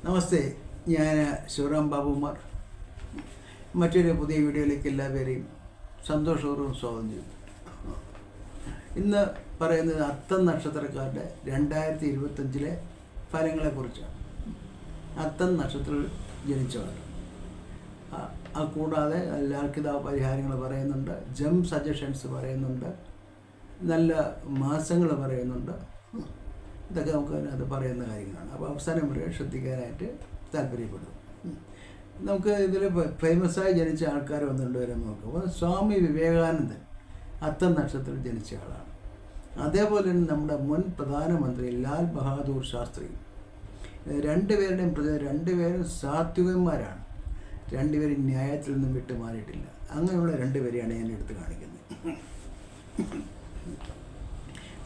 നമസ്തേ, ഞാൻ ശിവറാം ബാബുമാർ. മറ്റൊരു പുതിയ വീഡിയോയിലേക്ക് എല്ലാവരെയും സന്തോഷപൂർവ്വം സ്വാഗതം ചെയ്തു. ഇന്ന് പറയുന്നത് അത്തം നക്ഷത്രക്കാരുടെ 2025 ഫലങ്ങളെക്കുറിച്ചാണ്. അത്തം നക്ഷത്രത്തിൽ ജനിച്ചവർ. കൂടാതെ ലാൽക്കിത പരിഹാരങ്ങൾ പറയുന്നുണ്ട്, ജം സജഷൻസ് പറയുന്നുണ്ട്, നല്ല മാസങ്ങൾ പറയുന്നുണ്ട്. ഇതൊക്കെ നമുക്ക് അതിനകത്ത് പറയുന്ന കാര്യങ്ങളാണ്. അപ്പോൾ അവസാനം വരെ ശ്രദ്ധിക്കാനായിട്ട് താല്പര്യപ്പെടുന്നു. നമുക്ക് ഇതിൽ ഫേമസായി ജനിച്ച ആൾക്കാർ വന്നിട്ട് വരെ നോക്കുമ്പോൾ സ്വാമി വിവേകാനന്ദൻ അത്തം നക്ഷത്രത്തിൽ ജനിച്ച ആളാണ്. അതേപോലെ തന്നെ നമ്മുടെ മുൻ പ്രധാനമന്ത്രി ലാൽ ബഹാദൂർ ശാസ്ത്രി. രണ്ടുപേരും സാത്വികന്മാരാണ്. രണ്ടുപേരും ന്യായത്തിൽ നിന്നും വിട്ടു മാറിയിട്ടില്ല. അങ്ങനെയുള്ള രണ്ടുപേരെയാണ് ഞാൻ എടുത്ത് കാണിക്കുന്നത്.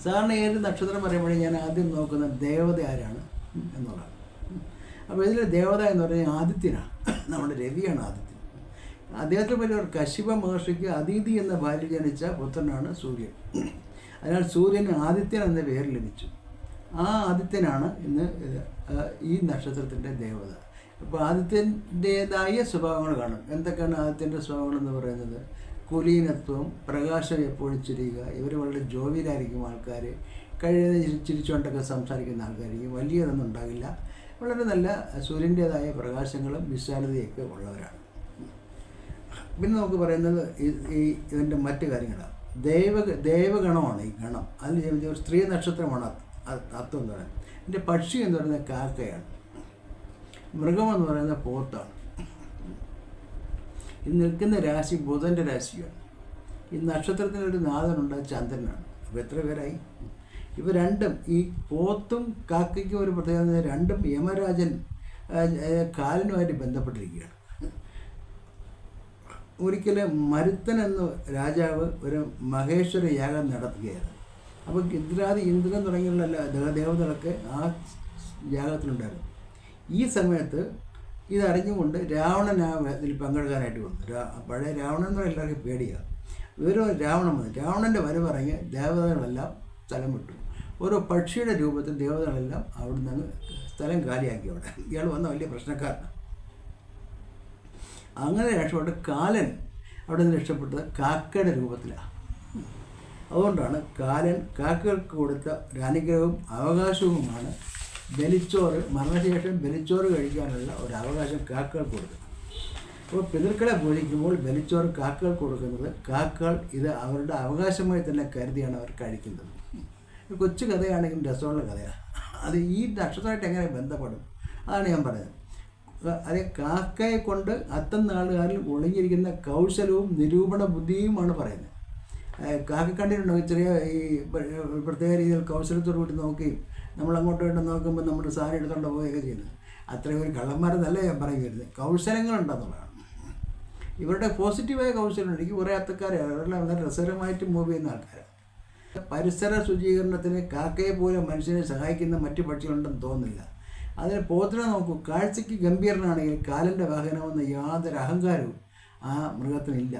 സാധാരണ ഏത് നക്ഷത്രം പറയുമ്പോഴേ ഞാൻ ആദ്യം നോക്കുന്ന ദേവത ആരാണ് എന്നുള്ളതാണ്. അപ്പോൾ ഇതിൽ ദേവത എന്ന് പറഞ്ഞാൽ ആദിത്യനാണ്. നമ്മുടെ രവിയാണ് ആദിത്യൻ. അദ്ദേഹത്തെ പറ്റി കശ്യപ മഹർഷിക്ക് അദിതി എന്ന ഭാര്യ ജനിച്ച പുത്രനാണ് സൂര്യൻ. അതിനാൽ സൂര്യന് ആദിത്യൻ എന്ന പേര് ലഭിച്ചു. ആ ആദിത്യനാണ് ഇന്ന് ഈ നക്ഷത്രത്തിൻ്റെ ദേവത. അപ്പോൾ ആദിത്യൻ്റേതായ സ്വഭാവങ്ങൾ കാണും. എന്തൊക്കെയാണ് ആദിത്യൻ്റെ സ്വഭാവങ്ങളെന്ന് പറയുന്നത്? കുലീനത്വം, പ്രകാശം എപ്പോഴും ചിരിയുക. ഇവർ വളരെ ജോവിയിലായിരിക്കും ആൾക്കാർ. കഴിയുന്ന ചിരിച്ചുകൊണ്ടൊക്കെ സംസാരിക്കുന്ന ആൾക്കാരായിരിക്കും. വലിയതൊന്നും ഉണ്ടാകില്ല. വളരെ നല്ല സൂര്യൻ്റേതായ പ്രകാശങ്ങളും വിശാലതയൊക്കെ ഉള്ളവരാണ്. പിന്നെ നമുക്ക് പറയുന്നത് ഇതിൻ്റെ മറ്റു കാര്യങ്ങളാണ്. ദേവഗണമാണ് ഈ ഗണം. അതിൽ ഒരു സ്ത്രീ നക്ഷത്രമാണ് അത്തം എന്ന് പറയുന്നത്. ഇതിൻ്റെ പക്ഷി എന്ന് പറയുന്നത് കാക്കയാണ്. മൃഗമെന്ന് പറയുന്നത് പോത്താണ്. ഇത് നിൽക്കുന്ന രാശി ബുധൻ്റെ രാശിയാണ്. ഈ നക്ഷത്രത്തിനൊരു നാഥനുണ്ട്, ചന്ദ്രനാണ്. അപ്പോൾ എത്ര പേരായി? ഇവ രണ്ടും, ഈ പോത്തും കാക്കയ്ക്കും ഒരു പ്രത്യേകത, രണ്ടും യമരാജൻ കാലനുമായിട്ട് ബന്ധപ്പെട്ടിരിക്കുകയാണ്. ഒരിക്കലും മരുത്തൻ എന്ന രാജാവ് ഒരു മഹേശ്വര യാഗം നടത്തുകയാണ്. അപ്പോൾ ഇന്ദ്രൻ തുടങ്ങിയുള്ള ദേവതകളൊക്കെ ആ യാഗത്തിലുണ്ടായിരുന്നു. ഈ സമയത്ത് ഇതറിഞ്ഞുകൊണ്ട് രാവണൻ ഇതിൽ പങ്കെടുക്കാനായിട്ട് വന്നു. പഴയ രാവണൻ എന്ന് പറഞ്ഞാൽ എല്ലാവർക്കും പേടിയാണ്. രാവണൻ വന്നു. രാവണൻ്റെ വരവറിഞ്ഞ് ദേവതകളെല്ലാം സ്ഥലം വിട്ടു. ഓരോ പക്ഷിയുടെ രൂപത്തിൽ ദേവതകളെല്ലാം അവിടെ നിന്ന് സ്ഥലം കാലിയാക്കി. ഇയാൾ വന്ന വലിയ പ്രശ്നക്കാരനാണ്. അങ്ങനെ രക്ഷപ്പെട്ട് കാലൻ അവിടെ നിന്ന് രക്ഷപ്പെട്ടത് കാക്കയുടെ രൂപത്തിലാണ്. അതുകൊണ്ടാണ് കാലൻ കാക്കകൾക്ക് കൊടുത്ത ഒരു അനുഗ്രഹവും അവകാശവുമാണ് ബലിച്ചോറ്. മരണശേഷം ബലിച്ചോറ് കഴിക്കാനുള്ള ഒരു അവകാശം കാക്കകൾക്ക് കൊടുക്കും. അപ്പോൾ പിതൃക്കളെ പൂജിക്കുമ്പോൾ ബലിച്ചോറ് കാക്കകൾക്ക് കൊടുക്കുന്നത്, കാക്കകൾ ഇത് അവരുടെ അവകാശമായി തന്നെ കരുതിയാണ് അവർ കഴിക്കുന്നത്. കൊച്ചു കഥയാണെങ്കിലും രസമുള്ള കഥയാണ്. അത് ഈ നക്ഷത്രമായിട്ട് എങ്ങനെ ബന്ധപ്പെടും അതാണ് ഞാൻ പറയുന്നത്. അതേ കാക്കയെ കൊണ്ട് അത്തം നാളുകാരിൽ ഒളിഞ്ഞിരിക്കുന്ന കൗശലവും നിരൂപണ ബുദ്ധിയുമാണ് പറയുന്നത്. കാക്ക കണ്ടിട്ടുണ്ടോ? ചെറിയ ഈ പ്രത്യേക രീതിയിൽ കൗശലത്തോട് കൂടി നോക്കുകയും നമ്മളങ്ങോട്ടും ഇങ്ങോട്ടും നോക്കുമ്പോൾ നമ്മുടെ സാധനം എടുത്തുകൊണ്ട് പോവുകയൊക്കെ ചെയ്യുന്നത്. അത്രയും ഒരു കള്ളന്മാരെന്നല്ല ഞാൻ പറയുന്നത്. കൗശലങ്ങളുണ്ടെന്നുള്ളതാണ്. ഇവരുടെ പോസിറ്റീവായ കൗശലമുണ്ടെങ്കിൽ കുറേ അത്തക്കാരെ അവരെല്ലാം വളരെ രസകരമായിട്ട് മൂവ് ചെയ്യുന്ന ആൾക്കാരാണ്. പരിസര ശുചീകരണത്തിന് കാക്കയെ പോലെ മനുഷ്യനെ സഹായിക്കുന്ന മറ്റു പക്ഷികളുണ്ടെന്ന് തോന്നുന്നില്ല. അതിന് പോത്തിനെ നോക്കൂ. കാഴ്ചയ്ക്ക് ഗംഭീരനാണെങ്കിൽ കാലൻ്റെ വാഹനമെന്ന യാതൊരു അഹങ്കാരവും ആ മൃഗത്തിനില്ല.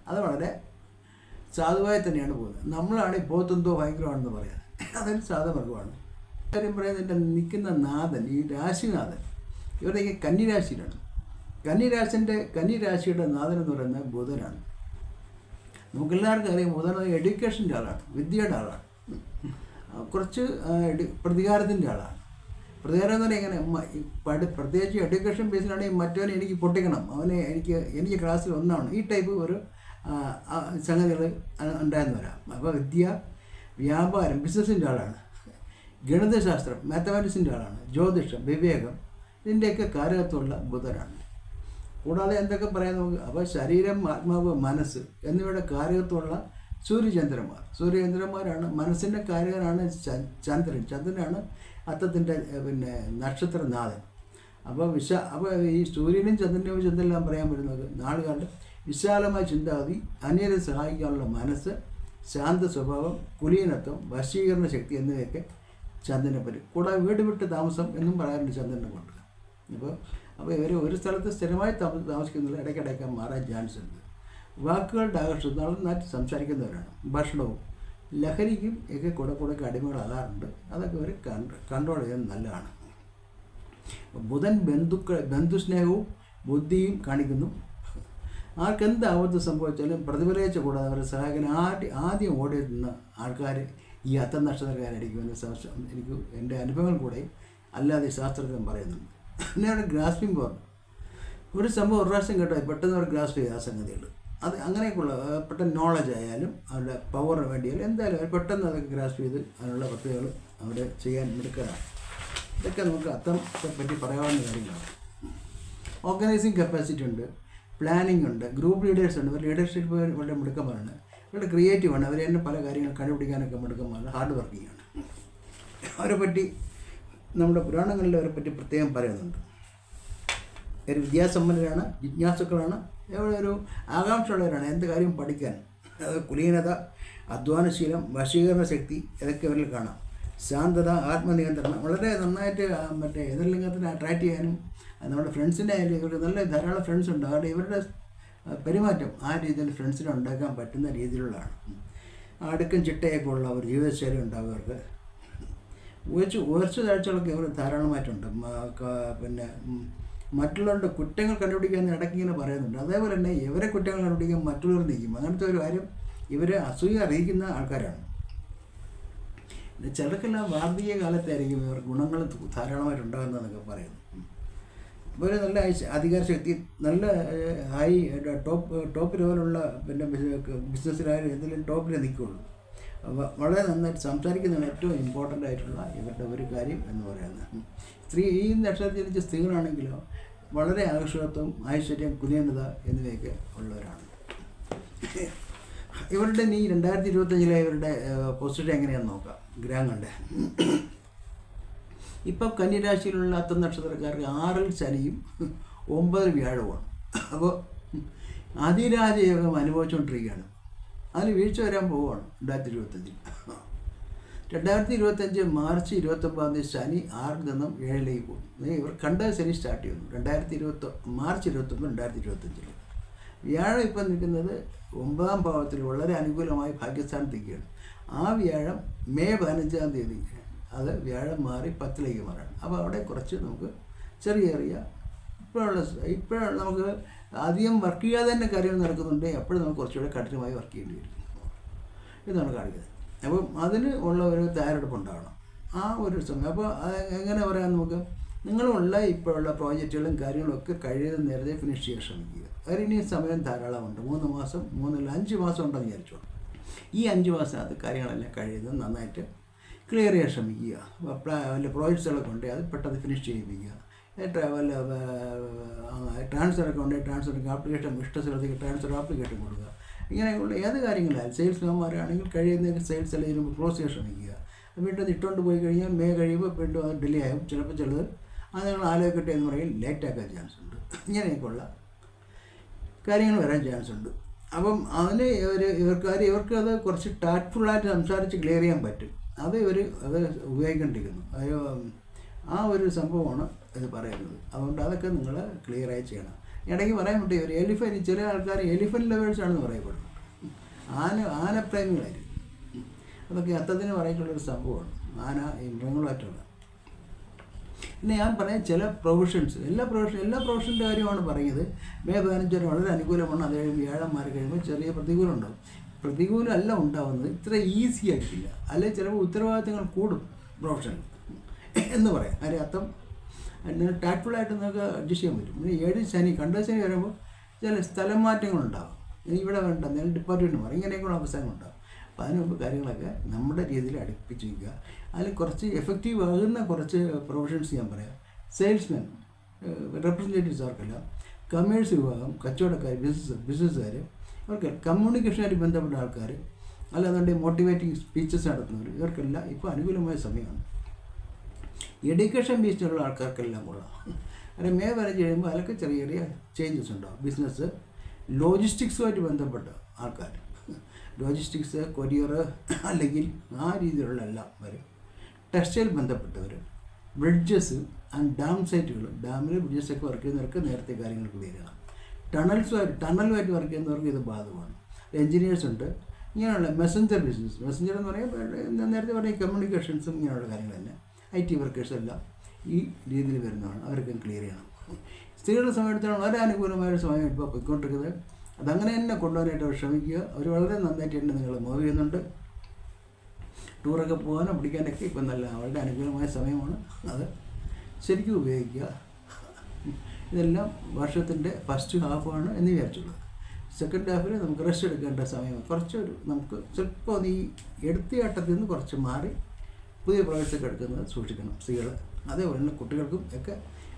അത് വളരെ സാധുവായി തന്നെയാണ് പോകുന്നത്. നമ്മളാണ് ഈ പോത്തെന്തോ ഭയങ്കരമാണെന്ന് പറയാം. അതൊരു സാധാ മൃഗമാണ്. കാര്യം പറയുന്നത് നിൽക്കുന്ന നാഥൻ, ഈ രാശിനാഥൻ, ഇവരുടെയൊക്കെ കന്നിരാശിയിലാണ്. കന്നിരാശിയുടെ നാഥൻ എന്ന് പറയുന്നത് ബുധനാണ്. നമുക്കെല്ലാവർക്കും അറിയാം, ബുധൻ എഡ്യൂക്കേഷൻ്റെ ആളാണ്, വിദ്യയുടെ ആളാണ്, കുറച്ച് പ്രതികാരത്തിൻ്റെ ആളാണ്. പ്രതികാരം എന്ന് പറഞ്ഞാൽ എങ്ങനെ? പ്രത്യേകിച്ച് എഡ്യൂക്കേഷൻ ബേസിലാണെങ്കിൽ മറ്റവനെ എനിക്ക് പൊട്ടിക്കണം, എനിക്ക് ക്ലാസ്സിൽ ഒന്നാണ്, ഈ ടൈപ്പ് ഒരു സംഗതികൾ ഉണ്ടായെന്ന് വരാം. അപ്പോൾ വിദ്യ, വ്യാപാരം, ബിസിനസ്സിൻ്റെ ആളാണ്. ഗണിതശാസ്ത്രം, മാത്തമാറ്റിക്സിൻ്റെ ആളാണ്. ജ്യോതിഷം, വിവേകം, ഇതിൻ്റെയൊക്കെ കാരകത്വമുള്ള ബുധനാണ്. കൂടാതെ എന്തൊക്കെ പറയാൻ നമുക്ക്? അപ്പോൾ ശരീരം, ആത്മാവ്, മനസ്സ് എന്നിവയുടെ കാരകത്വമുള്ള സൂര്യചന്ദ്രന്മാരാണ്. മനസ്സിൻ്റെ കാരകനാണ് ചന്ദ്രനാണ് അത്തത്തിൻ്റെ നക്ഷത്രനാഥൻ. അപ്പോൾ ഈ സൂര്യനും ചന്ദ്രനെയും ചന്ദ്രനെല്ലാം പറയാൻ പറ്റുന്നത് നാളുകാരുടെ വിശാലമായ ചിന്താഗതി, അന്യരെ സഹായിക്കാനുള്ള മനസ്സ്, ശാന്ത സ്വഭാവം, കുലീനത്വം, വശീകരണ ശക്തി എന്നിവയൊക്കെ ചന്ദ്രനെ പറ്റും. കൂടാതെ വീട് വിട്ട് താമസം എന്നും പറയാറുണ്ട് ചന്ദ്രനെ കൊണ്ട്. അപ്പോൾ ഇവർ ഒരു സ്ഥലത്ത് സ്ഥിരമായി താമസിക്കുന്നില്ല, ഇടയ്ക്കിടയ്ക്ക് മാറാൻ ചാൻസ് ഉണ്ട്. വാക്കുകളുടെ ആകർഷണം, നന്നായിട്ട് സംസാരിക്കുന്നവരാണ്. ഭക്ഷണവും ലഹരിക്കും ഒക്കെ കൂടെ അടിമകളാകാറുണ്ട്. അതൊക്കെ ഇവർ കൺട്രോൾ ചെയ്യാൻ നല്ലതാണ്. ബുധൻ ബന്ധുസ്നേഹവും ബുദ്ധിയും കാണിക്കുന്നു. ആർക്കെന്ത് ആപത്ത് സംഭവിച്ചാലും പ്രതിഫലേച്ച കൂടാതെ അവരുടെ സഹായകൻ ആദ്യം ഓടിയെത്തുന്ന ആൾക്കാർ ഈ അത്തം നക്ഷത്രക്കാരായിരിക്കുമെന്ന് എനിക്ക് എൻ്റെ അനുഭവങ്ങൾ കൂടെ അല്ലാതെ ശാസ്ത്രജ്ഞൻ പറയുന്നുണ്ട്. പിന്നെ അവിടെ ഗ്രാസ്പിംഗ് പവർ, ഒരു സംഭവം ഒരു പ്രാവശ്യം കേട്ടോ പെട്ടെന്ന് അവർ ഗ്രാസ്പ് ചെയ്ത ആ സംഗതികൾ, അത് അങ്ങനെയൊക്കെയുള്ള പെട്ടെന്ന് നോളജ് ആയാലും അവരുടെ പവറിന് വേണ്ടിയാലും എന്തായാലും അവർ പെട്ടെന്ന് അതൊക്കെ ഗ്രാസ്പ് ചെയ്ത് അതിനുള്ള പ്രക്രിയകൾ അവിടെ ചെയ്യാൻ മിടുക്കലാണ്. ഇതൊക്കെ നമുക്ക് അത്തത്തെ പറ്റി പറയാവുന്ന കാര്യങ്ങളാണ്. ഓർഗനൈസിങ് കപ്പാസിറ്റി ഉണ്ട്, പ്ലാനിങ് ഉണ്ട്, ഗ്രൂപ്പ് ലീഡേഴ്സ് ഉണ്ട്. ഇവർ ലീഡർഷിപ്പ് വളരെ മിടുക്കന്മാരാണ്, ഇവരുടെ ക്രിയേറ്റീവാണ്, അവർ തന്നെ പല കാര്യങ്ങൾ കണ്ടുപിടിക്കാനൊക്കെ മിടുക്കന്മാരാണ്, ഹാർഡ് വർക്കിംഗ് ആണ്. അവരെ പറ്റി നമ്മുടെ പുരാണങ്ങളിൽ അവരെ പറ്റി പ്രത്യേകം പറയുന്നുണ്ട്. ഒരു വിദ്യാസമ്പന്നരാണ്, ജിജ്ഞാസുക്കളാണ്, ഒരു ആകാംക്ഷയുള്ളവരാണ് എന്ത് കാര്യം പഠിക്കാൻ. അത് കുലീനത, അധ്വാനശീലം, വശീകരണ ശക്തി ഇതൊക്കെ ഇവരിൽ കാണാം. ശാന്തത, ആത്മനിയന്ത്രണം, വളരെ നന്നായിട്ട് എതിർലിംഗത്തിനെ അട്രാക്റ്റ് ചെയ്യാനും നമ്മുടെ ഫ്രണ്ട്സിൻ്റെ ആയാലും ഇവർക്ക് നല്ല ധാരാളം ഫ്രണ്ട്സ് ഉണ്ട്. അതുകൊണ്ട് ഇവരുടെ പെരുമാറ്റം ആ രീതിയിൽ ഫ്രണ്ട്സിനെ ഉണ്ടാക്കാൻ പറ്റുന്ന രീതിയിലുള്ളതാണ്. അടുക്കും ചിട്ടയൊക്കെ ഉള്ള ഒരു ജീവിതശൈലി ഉണ്ടാവും ഇവർക്ക്. ഉയർച്ച താഴ്ചകളൊക്കെ ഇവർ ധാരാളമായിട്ടുണ്ട്. പിന്നെ മറ്റുള്ളവരുടെ കുറ്റങ്ങൾ കണ്ടുപിടിക്കാൻ ഇടയ്ക്ക് ഇങ്ങനെ പറയുന്നുണ്ട്. അതേപോലെ തന്നെ ഇവരെ കുറ്റങ്ങൾ കണ്ടുപിടിക്കാൻ മറ്റുള്ളവർ നിൽക്കും. അങ്ങനത്തെ ഒരു കാര്യം ഇവരെ അസൂയ അറിയിക്കുന്ന ആൾക്കാരാണ്. ചിലർക്കെല്ലാം വാർദ്ധക്യ കാലത്തായിരിക്കും ഇവർ ഗുണങ്ങൾ ധാരാളമായിട്ടുണ്ടാകുന്നതെന്നൊക്കെ പറയുന്നു. ഒരു നല്ല അധികാരശക്തി, നല്ല ഹൈ ടോപ്പ് ലെവലുള്ള പിന്നെ ബിസിനസ്സിലായാലും എന്തെങ്കിലും ടോപ്പിൽ നിൽക്കുകയുള്ളൂ. വളരെ നന്നായിട്ട് സംസാരിക്കുന്നതാണ് ഏറ്റവും ഇമ്പോർട്ടൻ്റ് ആയിട്ടുള്ള ഇവരുടെ ഒരു കാര്യം എന്ന് പറയുന്നത്. ഈ നക്ഷത്രത്തിൽ ജനിച്ച സ്ത്രീകളാണെങ്കിലോ വളരെ ആകർഷകത്വം, ഐശ്വര്യം, കുലീനത എന്നിവയൊക്കെ ഉള്ളവരാണ്. ഇവരുടെ 2025 ഇവരുടെ പൊസിഷൻ എങ്ങനെയാണെന്ന് നോക്കാം. ഗ്രഹങ്ങളുടെ ഇപ്പോൾ കന്യരാശിയിലുള്ള അത്തം നക്ഷത്രക്കാർക്ക് 6 ശനിയും 9 വ്യാഴവുമാണ്. അപ്പോൾ അതിരാജയോഗം അനുഭവിച്ചുകൊണ്ടിരിക്കുകയാണ്. അതിൽ വീഴ്ച വരാൻ പോവുകയാണ് 2025. 2025 മാർച്ച് 29 ശനി 6 നിന്നും 7ലേക്ക് പോകും. ഇവർ കണ്ട ശനി സ്റ്റാർട്ട് ചെയ്യുന്നു മാർച്ച് 29, 2025. വ്യാഴം ഇപ്പം നിൽക്കുന്നത് 9ാം ഭാവത്തിൽ വളരെ അനുകൂലമായി ഭാഗ്യസ്ഥാനത്തേക്കാണ്. ആ വ്യാഴം മെയ് 15-ാം തീയതി അത് വ്യാഴം മാറി 10ലേക്ക് മാറാണ്. അപ്പോൾ അവിടെ കുറച്ച് നമുക്ക് ചെറിയ ഇപ്പോഴുള്ള നമുക്ക് അധികം വർക്ക് ചെയ്യാതെ തന്നെ കാര്യങ്ങൾ നടക്കുന്നുണ്ട്. എപ്പോഴും നമുക്ക് കുറച്ചുകൂടെ കഠിനമായി വർക്ക് ചെയ്യേണ്ടി വരും. ഇതാണ് കാണിക്കുന്നത്. അപ്പം അതിന് ഉള്ള ഒരു തയ്യാറെടുപ്പുണ്ടാകണം ആ ഒരു സമയം. അപ്പോൾ എങ്ങനെ പറയാൻ നമുക്ക്, നിങ്ങളുള്ള ഇപ്പോഴുള്ള പ്രോജക്റ്റുകളും കാര്യങ്ങളും ഒക്കെ കഴിയുന്ന നേരത്തെ ഫിനിഷ് ചെയ്യാൻ ശ്രമിക്കുക. അതിന് സമയം ധാരാളമുണ്ട്. 3 മാസം 5 മാസം ഉണ്ടെന്ന് വിചാരിച്ചോളൂ. ഈ 5 മാസത്തിനകത്ത് കാര്യങ്ങളെല്ലാം കഴിയുന്നത് നന്നായിട്ട് ക്ലിയർ ചെയ്യാൻ ശ്രമിക്കുക. വല്ല പ്രോജക്ട്സുകളൊക്കെ ഉണ്ടെങ്കിൽ അത് പെട്ടെന്ന് ഫിനിഷ് ചെയ്യിപ്പിക്കുക. വല്ല ട്രാൻസ്ഫറൊക്കെ ഉണ്ടെങ്കിൽ ട്രാൻസ്ഫർ ആപ്ലിക്കേഷൻ ഇഷ്ടസ്ഥലത്തേക്ക് ട്രാൻസ്ഫർ ആപ്ലിക്കേഷൻ കൊടുക്കുക. ഇങ്ങനെയുള്ള ഏത് കാര്യങ്ങളായാലും സെയിൽസ്മാൻമാരാണെങ്കിൽ കഴിയുന്ന സെയിൽസ് എല്ലാം ക്ലോസ് ചെയ്യാൻ ശ്രമിക്കുക. വീട്ടിൽ ഇട്ടുകൊണ്ട് പോയി കഴിഞ്ഞാൽ മെയ് കഴിയുമ്പോൾ വീണ്ടും അത് ഡിലേ ആകും. ചിലപ്പോൾ ചിലത് അത് നിങ്ങൾ ആലോചിക്കട്ടെ എന്ന് പറയും, ലേറ്റാക്കാൻ ചാൻസ് ഉണ്ട്. ഇങ്ങനെയൊക്കെയുള്ള കാര്യങ്ങൾ വരാൻ ചാൻസ് ഉണ്ട്. അപ്പം അതിന് ഇവർക്ക് അത് കുറച്ച് ടാക്ട്ഫുള്ളായിട്ട് സംസാരിച്ച് ക്ലിയർ ചെയ്യാൻ പറ്റും. അത് ഉപയോഗിക്കേണ്ടിരിക്കുന്നു. ആ ഒരു സംഭവമാണ് ഇത് പറയുന്നത്. അതുകൊണ്ട് അതൊക്കെ നിങ്ങൾ ക്ലിയറായി ചെയ്യണം. ഇടയ്ക്ക് പറയാൻ പറ്റും ഒരു എലിഫൻറ്റ്, ചില ആൾക്കാർ എലിഫൻറ്റ് ലവേഴ്സാണെന്ന് പറയപ്പെടുന്നത്. ആന പ്രേമികളായിരിക്കും. അതൊക്കെ അത്തത്തിന് പറയുന്നുള്ളൊരു സംഭവമാണ്. ആന ഈ മൃഗങ്ങളുമായിട്ടുള്ള. പിന്നെ ഞാൻ പറയാം ചില പ്രൊഫഷൻസ്, എല്ലാ പ്രൊഫഷൻ്റെ കാര്യമാണ് പറയുന്നത്. മെയ് 15 വരെ വളരെ അനുകൂലമാണ്. അത് കഴിയുമ്പോൾ വ്യാഴം മാറി കഴിയുമ്പോൾ ചെറിയ പ്രതികൂലം ഉണ്ടാകും. പ്രതികൂലമല്ല ഉണ്ടാകുന്നത്, ഇത്ര ഈസി ആയിട്ടില്ല. അല്ലെങ്കിൽ ചിലപ്പോൾ ഉത്തരവാദിത്തങ്ങൾ കൂടും പ്രൊഫഷണൽ എന്ന് പറയാം. അതിൻ്റെ അർത്ഥം എന്നാൽ ടാക്ട്ഫുള്ളായിട്ട് നമുക്ക് അഡ്ജസ്റ്റ് ചെയ്യാൻ പറ്റും. പിന്നെ 7 ശനി കണ്ട ശനി വരുമ്പോൾ ചില സ്ഥലം മാറ്റങ്ങളുണ്ടാകും. ഇവിടെ വേണ്ട നേരെ ഡിപ്പാർട്ട്മെൻറ്റ് മാറും. ഇങ്ങനെയൊക്കെയുള്ള അവസരങ്ങളുണ്ടാകും. അപ്പോൾ അതിന് മുമ്പ് കാര്യങ്ങളൊക്കെ നമ്മുടെ രീതിയിൽ അടുപ്പിച്ച് വയ്ക്കുക. അതിൽ കുറച്ച് എഫക്റ്റീവ് ആകുന്ന കുറച്ച് പ്രൊഫഷൻസ് ഞാൻ പറയാം. സെയിൽസ്മാൻ, റെപ്രസെൻറ്റേറ്റീവ്സ് അവർക്കെല്ലാം, കമേഴ്സ് വിഭാഗം, കച്ചവടക്കാർ, ബിസിനസ്സുകാർ, അവർക്ക് കമ്മ്യൂണിക്കേഷനായിട്ട് ബന്ധപ്പെട്ട ആൾക്കാർ, അല്ലാതെ മോട്ടിവേറ്റിംഗ് സ്പീച്ചസ് നടത്തുന്നവർ, ഇവർക്കെല്ലാം ഇപ്പോൾ അനുകൂലമായ സമയമാണ്. എഡ്യൂക്കേഷൻ ബേസ്ഡുള്ള ആൾക്കാർക്കെല്ലാം കൊള്ളാം. അല്ലെങ്കിൽ മെയ് 15 കഴിയുമ്പോൾ അതിലൊക്കെ ചെറിയ ചേഞ്ചസ് ഉണ്ടാകും. ബിസിനസ്, ലോജിസ്റ്റിക്സുമായിട്ട് ബന്ധപ്പെട്ട ആൾക്കാർ, ലോജിസ്റ്റിക്സ്, കൊറിയർ അല്ലെങ്കിൽ ആ രീതിയിലുള്ള എല്ലാം വരും. ടെക്സ്റ്റൈൽ ബന്ധപ്പെട്ടവർ, ബ്രിഡ്ജസ് ആൻഡ് ഡാം സൈറ്റുകൾ, ഡാമിൽ ബ്രിഡ്ജസൊക്കെ വർക്ക് ചെയ്യുന്നവർക്ക് നേരത്തെ കാര്യങ്ങൾക്ക് വരികയാണ്. ടണലുമായിട്ട് വർക്ക് ചെയ്യുന്നവർക്ക് ഇത് ബാധകമാണ്. എൻജിനീയേഴ്സ് ഉണ്ട്. ഇങ്ങനെയുള്ള മെസ്സഞ്ചർ ബിസിനസ്, മെസ്സഞ്ചർ എന്ന് പറയുമ്പോൾ നേരത്തെ പറഞ്ഞ കമ്മ്യൂണിക്കേഷൻസും ഇങ്ങനെയുള്ള കാര്യങ്ങൾ തന്നെ. IT വർക്കേഴ്സ് എല്ലാം ഈ രീതിയിൽ വരുന്നതാണ്. അവർക്കും ക്ലിയർ ചെയ്യണം. സ്ത്രീകളുടെ സമയത്താണ് വളരെ അനുകൂലമായൊരു സമയം ഇപ്പോൾ പോയിക്കൊണ്ടിരിക്കുന്നത്. അതങ്ങനെ തന്നെ കൊണ്ടുപോകാനായിട്ട് അവർ ശ്രമിക്കുക. അവർ വളരെ നന്നായിട്ട് തന്നെ നിങ്ങൾ മൂവ് ചെയ്യുന്നുണ്ട്. ടൂറൊക്കെ പോകാനും പിടിക്കാനൊക്കെ ഇപ്പം നല്ല വളരെ അനുകൂലമായ സമയമാണ്. അത് ശരിക്കും ഉപയോഗിക്കുക. ഇതെല്ലാം വർഷത്തിൻ്റെ ഫസ്റ്റ് ഹാഫാണ് എന്ന് വിചാരിച്ചുള്ളത്. സെക്കൻഡ് ഹാഫിൽ നമുക്ക് റെസ്റ്റ് എടുക്കേണ്ട സമയം നമുക്ക് ചിലപ്പോൾ ഈ എടുത്തിയാട്ടത്തിൽ നിന്ന് കുറച്ച് മാറി പുതിയ പ്രൊജക്ട്സൊക്കെ എടുക്കുന്നത് സൂക്ഷിക്കണം സ്ത്രീകൾ. അതേപോലെ തന്നെ കുട്ടികൾക്കും ഒക്കെ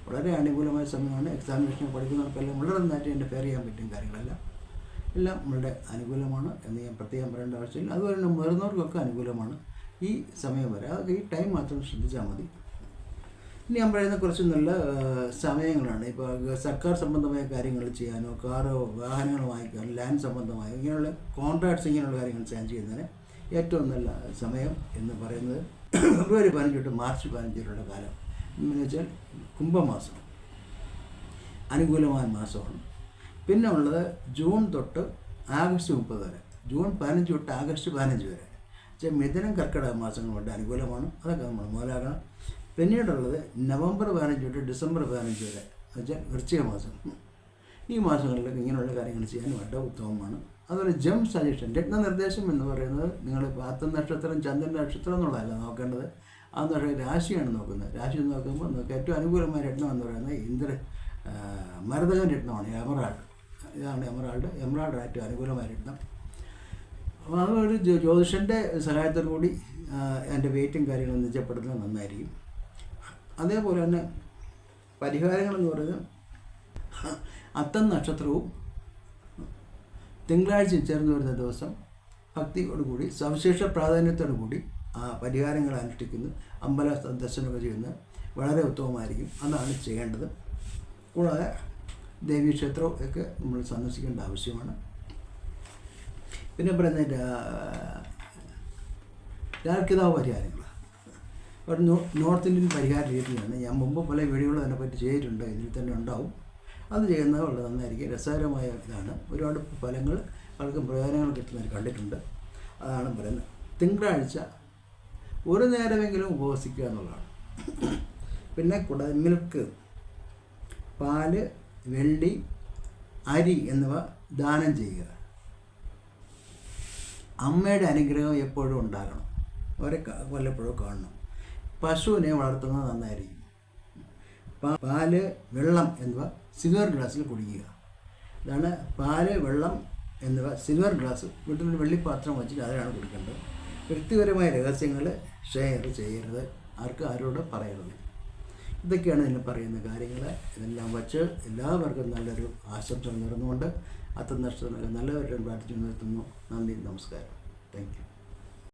വളരെ അനുകൂലമായ സമയമാണ്. എക്സാമിനേഷൻ പഠിക്കുന്നവർക്കെല്ലാം വളരെ നന്നായിട്ട് ഇൻ്റർഫെയർ ചെയ്യാൻ പറ്റും കാര്യങ്ങളെല്ലാം വളരെ അനുകൂലമാണ് എന്ന് ഞാൻ പ്രത്യേകം പറയേണ്ട ആവശ്യമില്ല. അതുപോലെ തന്നെ മുതിർന്നവർക്കൊക്കെ അനുകൂലമാണ് ഈ സമയം വരെ. അതൊക്കെ ഈ ടൈം മാത്രം ശ്രദ്ധിച്ചാൽ മതി. ഇനി ഞാൻ പറയുന്ന കുറച്ച് നല്ല സമയങ്ങളാണ്. ഇപ്പോൾ സർക്കാർ സംബന്ധമായ കാര്യങ്ങൾ ചെയ്യാനോ കാറോ വാഹനങ്ങൾ വാങ്ങിക്കാനോ ലാൻഡ് സംബന്ധമായ ഇങ്ങനെയുള്ള കോൺട്രാക്ട്സ് ഇങ്ങനെയുള്ള കാര്യങ്ങൾ ചെയ്യുന്നതിന് ഏറ്റവും നല്ല സമയം എന്ന് പറയുന്നത് ഫെബ്രുവരി 15 തൊട്ട് മാർച്ച് 15 വരെയുള്ള കാലം എന്ന് വെച്ചാൽ കുംഭമാസം അനുകൂലമായ മാസമാണ്. പിന്നെ ഉള്ളത് ജൂൺ തൊട്ട് ആഗസ്റ്റ് 30 വരെ, ജൂൺ 15 തൊട്ട് ആഗസ്റ്റ് 15 വരെ. മിഥുനം കർക്കിടക മാസങ്ങൾ വളരെ അനുകൂലമാണ്. അതൊക്കെ നമ്മൾ മുതലാക്കണം. പിന്നീടുള്ളത് നവംബർ 15 തൊട്ട് ഡിസംബർ 15 വരെ വെച്ചാൽ വൃശ്ചിക മാസം. ഈ മാസങ്ങളിലൊക്കെ ഇങ്ങനെയുള്ള കാര്യങ്ങൾ ചെയ്യാൻ വളരെ ഉത്തമമാണ്. അതുപോലെ ജം സജഷൻ രത്നനിർദ്ദേശം എന്ന് പറയുന്നത് നിങ്ങൾ പാത്ത നക്ഷത്രം ചന്ദ്രൻ നക്ഷത്രം എന്നുള്ളതല്ല നോക്കേണ്ടത്. അതെന്ന് രാശിയാണ് നോക്കുന്നത്. രാശി നോക്കുമ്പോൾ നമുക്ക് ഏറ്റവും അനുകൂലമായ രത്നം എന്ന് പറയുന്നത് മരതകൻ രത്നമാണ്, എമറാൾഡ്. ഇതാണ് എമറാൾഡ് ഏറ്റവും അനുകൂലമായ രത്നം. അപ്പോൾ അതൊരു ജ്യോതിഷൻ്റെ സഹായത്തോടു കൂടി എൻ്റെ വെയിറ്റും കാര്യങ്ങളും നിശ്ചയപ്പെടുത്തുന്നത് നന്നായിരിക്കും. അതേപോലെ തന്നെ പരിഹാരങ്ങളെന്ന് പറയുന്നത് അത്തം നക്ഷത്രവും തിങ്കളാഴ്ച ചേർന്ന് വരുന്ന ദിവസം ഭക്തിയോടുകൂടി സവിശേഷ പ്രാധാന്യത്തോടു കൂടി ആ പരിഹാരങ്ങൾ അനുഷ്ഠിക്കുന്നത്, അമ്പല ദർശനമൊക്കെ ചെയ്യുന്നത് വളരെ ഉത്തമമായിരിക്കും. അതാണ് ചെയ്യേണ്ടത്. കൂടാതെ ദേവീക്ഷേത്രവും ഒക്കെ നമ്മൾ സന്ദർശിക്കേണ്ട ആവശ്യമാണ്. പിന്നെ പറയുന്നത് രാർക്കിതാവ് പരിഹാരങ്ങൾ ഒരു നോർത്ത് ഇന്ത്യൻ പരിഹാര രീതിയാണ്. ഞാൻ മുമ്പ് പല വീഡിയോകളും അതിനെപ്പറ്റി ചെയ്തിട്ടുണ്ട്. ഇതിൽ തന്നെ ഉണ്ടാവും. അത് ചെയ്യുന്നത് വളരെ നന്നായിരിക്കും. രസകരമായ ഇതാണ്. ഒരുപാട് ഫലങ്ങൾ പലർക്കും പ്രയോജനങ്ങൾ കിട്ടുന്നവർ കണ്ടിട്ടുണ്ട്. അതാണ് പറയുന്നത്. തിങ്കളാഴ്ച ഒരു നേരമെങ്കിലും ഉപവസിക്കുക എന്നുള്ളതാണ്. പിന്നെ കൂടാതെ മിൽക്ക്, പാല്, വെള്ളി, അരി എന്നിവ ദാനം ചെയ്യുക. അമ്മയുടെ അനുഗ്രഹം എപ്പോഴും ഉണ്ടാകണം. അവരെ വല്ലപ്പോഴും കാണണം. പശുവിനെ വളർത്തുന്നത് നന്നായിരിക്കും. പാല്, വെള്ളം എന്നിവ സിൽവർ ഗ്ലാസ്സിൽ കുടിക്കുക. ഇതാണ് പാല്, വെള്ളം എന്നിവ സിൽവർ ഗ്ലാസ് വീട്ടിലൊരു വെള്ളിപ്പാത്രം വെച്ചിട്ട് അതിലാണ് കുടിക്കേണ്ടത്. വ്യക്തിപരമായ രഹസ്യങ്ങൾ ഷെയർ ചെയ്യരുത്, ആരോട് പറയരുത്. ഇതൊക്കെയാണ് ഇതിൽ പറയുന്ന കാര്യങ്ങൾ. ഇതെല്ലാം വച്ച് എല്ലാവർക്കും നല്ലൊരു ആശംസ നേർന്നുകൊണ്ട് അത്തം നഷ്ടത്തിനൊക്കെ നല്ലവരും പ്രാർത്ഥിച്ചു നിർത്തുന്നു. നന്ദി, നമസ്കാരം. Thank you.